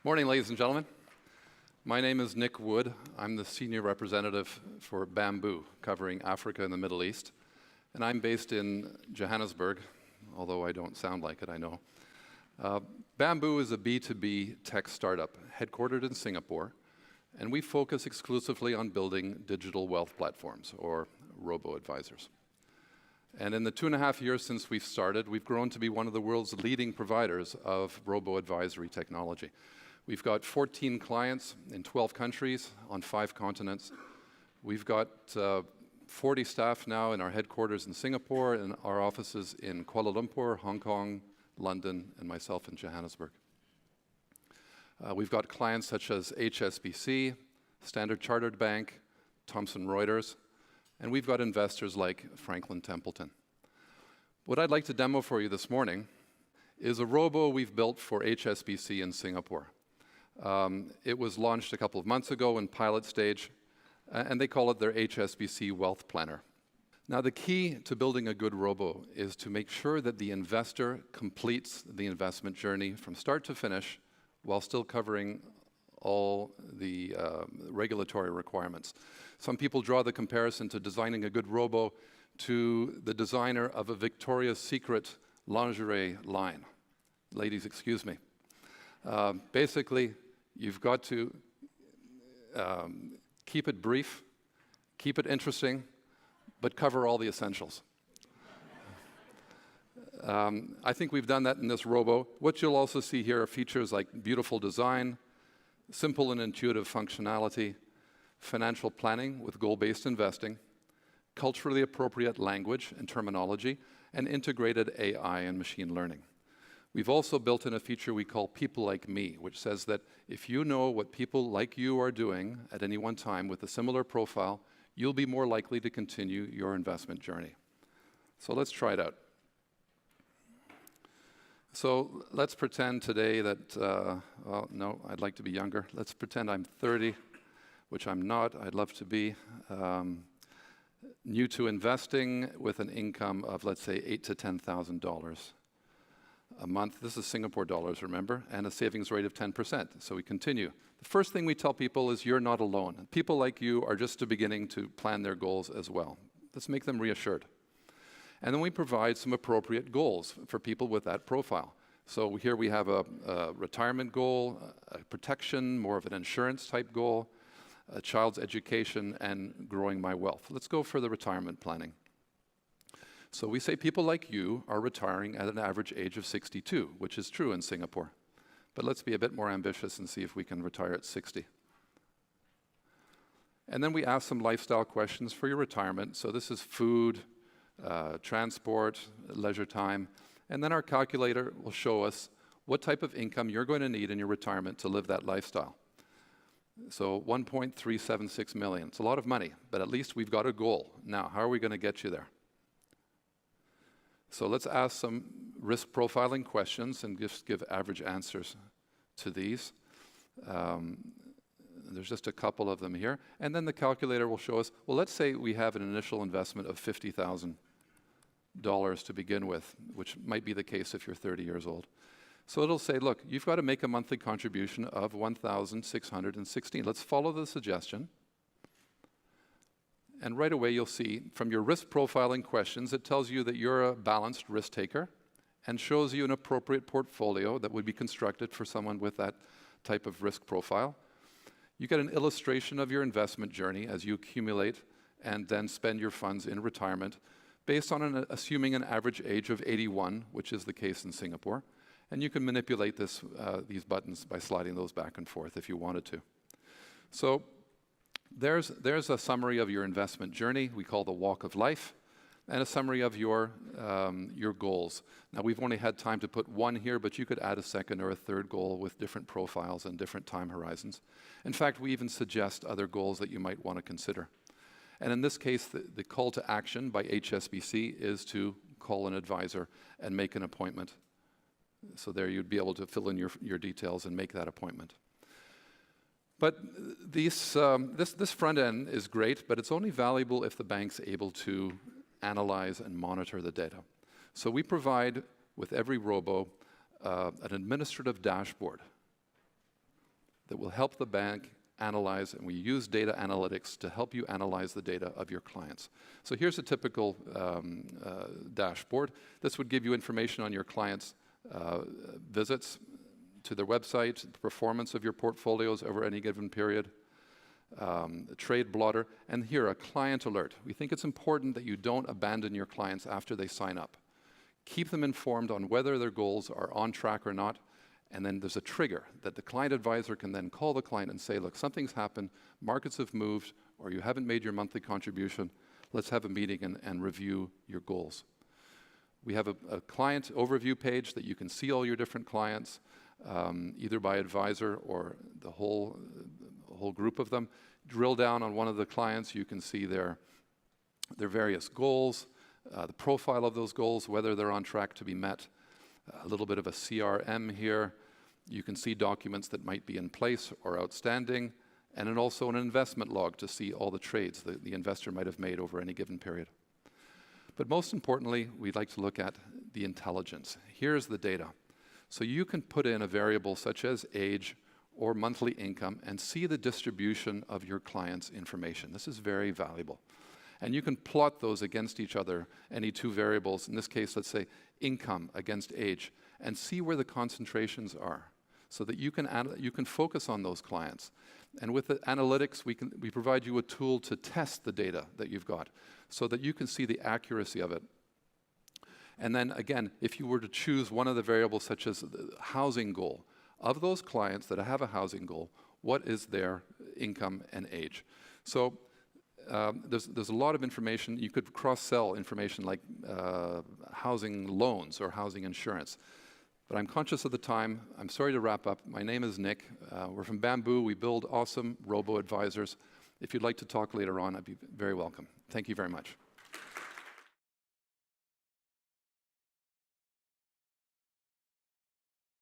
Morning, ladies and gentlemen. My name is Nick Wood. I'm the senior representative for Bambu, covering Africa and the Middle East. And I'm based in Johannesburg, although I don't sound like it, I know. Bambu is a B2B tech startup headquartered in Singapore, and we focus exclusively on building digital wealth platforms, or robo-advisors. And in the 2.5 years since we've started, we've grown to be one of the world's leading providers of robo-advisory technology. We've got 14 clients in 12 countries on 5 continents. We've got 40 staff now in our headquarters in Singapore and our offices in Kuala Lumpur, Hong Kong, London, and myself in Johannesburg. We've got clients such as HSBC, Standard Chartered Bank, Thomson Reuters, and we've got investors like Franklin Templeton. What I'd like to demo for you this morning is a robo we've built for HSBC in Singapore. It was launched a couple of months ago in pilot stage, and they call it their HSBC Wealth Planner. Now, the key to building a good robo is to make sure that the investor completes the investment journey from start to finish while still covering all the regulatory requirements. Some people draw the comparison to designing a good robo to the designer of a Victoria's Secret lingerie line. Ladies, excuse me. Basically, you've got to keep it brief, keep it interesting, but cover all the essentials. I think we've done that in this robo. What you'll also see here are features like beautiful design, simple and intuitive functionality, financial planning with goal-based investing, culturally appropriate language and terminology, and integrated AI and machine learning. We've also built in a feature we call People Like Me, which says that if you know what people like you are doing at any one time with a similar profile, you'll be more likely to continue your investment journey. So let's try it out. So let's pretend today that, well, no, I'd like to be younger. Let's pretend I'm 30, which I'm not. I'd love to be. New to investing with an income of, let's say, $8,000 to $10,000 a month. This is Singapore dollars, remember, and a savings rate of 10%. So we continue. The first thing we tell people is you're not alone. People like you are just beginning to plan their goals as well. Let's make them reassured. And then we provide some appropriate goals for people with that profile. So here we have a retirement goal, a protection, more of an insurance type goal, a child's education, and growing my wealth. Let's go for the retirement planning. So we say people like you are retiring at an average age of 62, which is true in Singapore. But let's be a bit more ambitious and see if we can retire at 60. And then we ask some lifestyle questions for your retirement. So this is food, transport, leisure time. And then our calculator will show us what type of income you're going to need in your retirement to live that lifestyle. So 1.376 million. It's a lot of money, but at least we've got a goal. Now, how are we going to get you there? So let's ask some risk profiling questions and just give average answers to these. There's just a couple of them here. And then the calculator will show us, well, let's say we have an initial investment of $50,000 to begin with, which might be the case if you're 30 years old. So it'll say, look, you've got to make a monthly contribution of $1,616. Let's follow the suggestion. And right away, you'll see from your risk profiling questions, it tells you that you're a balanced risk taker and shows you an appropriate portfolio that would be constructed for someone with that type of risk profile. You get an illustration of your investment journey as you accumulate and then spend your funds in retirement based on assuming an average age of 81, which is the case in Singapore. And you can manipulate these buttons by sliding those back and forth if you wanted to. So there's a summary of your investment journey we call the walk of life, and a summary of your goals. Now, we've only had time to put one here, but you could add a second or a third goal with different profiles and different time horizons. In fact, we even suggest other goals that you might want to consider. And in this case, the call to action by HSBC is to call an advisor and make an appointment. So there you'd be able to fill in your details and make that appointment. But this front end is great, but it's only valuable if the bank's able to analyze and monitor the data. So we provide, with every robo, an administrative dashboard that will help the bank analyze, and we use data analytics to help you analyze the data of your clients. So here's a typical dashboard. This would give you information on your clients' visits to their website, the performance of your portfolios over any given period, a trade blotter, and here a client alert. We think it's important that you don't abandon your clients after they sign up. Keep them informed on whether their goals are on track or not, and then there's a trigger that the client advisor can then call the client and say, look, something's happened, markets have moved, or you haven't made your monthly contribution, let's have a meeting and review your goals. We have a client overview page that you can see all your different clients, either by advisor or the whole group of them. Drill down on one of the clients, you can see their various goals, the profile of those goals, whether they're on track to be met, a little bit of a CRM here. You can see documents that might be in place or outstanding, and then also an investment log to see all the trades that the investor might have made over any given period. But most importantly, we'd like to look at the intelligence. Here's the data. So you can put in a variable such as age or monthly income and see the distribution of your client's information. This is very valuable. And you can plot those against each other, any two variables, in this case, let's say income against age, and see where the concentrations are so that you can focus on those clients. And with the analytics, we provide you a tool to test the data that you've got so that you can see the accuracy of it. And then again, if you were to choose one of the variables such as the housing goal, of those clients that have a housing goal, what is their income and age? So there's a lot of information. You could cross-sell information like housing loans or housing insurance. But I'm conscious of the time. I'm sorry to wrap up. My name is Nick. We're from Bambu. We build awesome robo-advisors. If you'd like to talk later on, I'd be very welcome. Thank you very much.